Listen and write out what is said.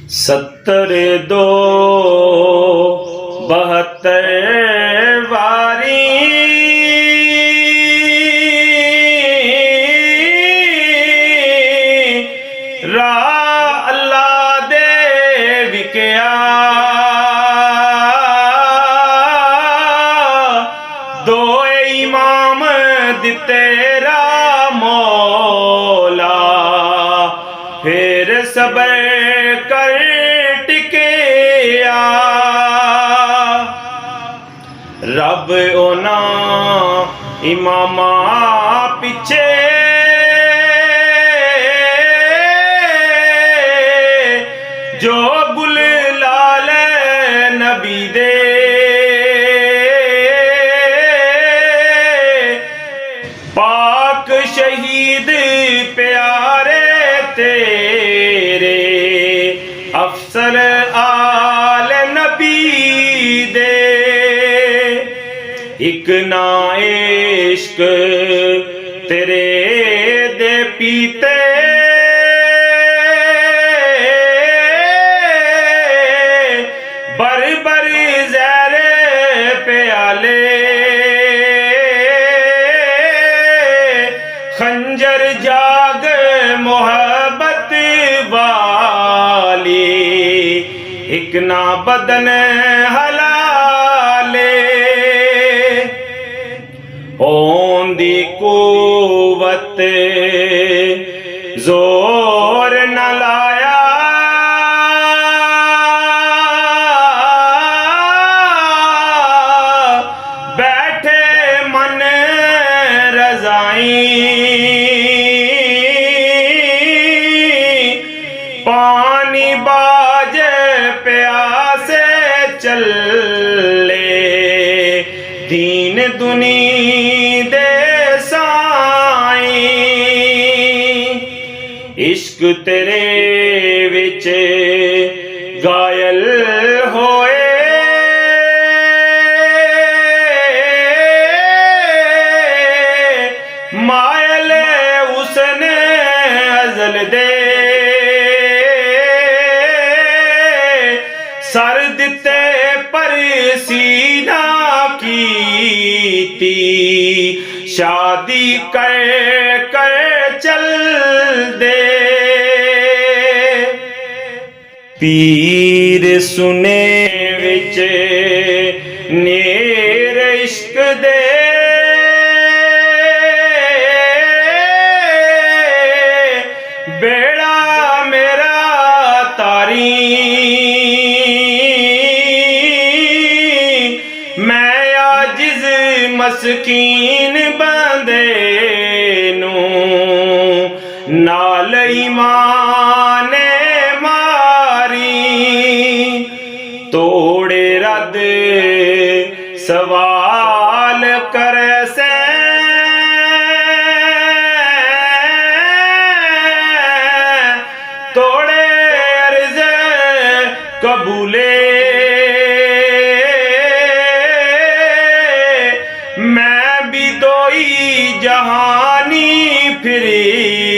70 2 72 वारी रा अल्लाह दे विकया दो इमाम दिते रा मौला फिर सबर कर टिकिया रब ओना इमामा पिछे जो गुल लाल नबी दे पाक शहीद प्यारे तेरे अफसर आल नबी दे एक ना इश्क तेरे दे पीते बर बर ज़हर प्याले खंजर जाग मोहब्बत वाली एक ना बदन हलाले ओंदी कुवत जोर न लाया बैठे मन रजाई पानी बाज प्यासे चले दीन दुनी दे साई इश्क तेरे विच गायल होए मायल उसने अजल दे सर दिते पर सीना कीती शादी कर कर चल दे पीर सुने विच नेर इश्क दे बेड़ा मेरा तारी मैं आजिज मस्कीन बंदे नू नाल ईमान मारी तोड़े रद सवाल करे से तोड़े अर्ज कबूले मैं भी दोई जहानी फिरी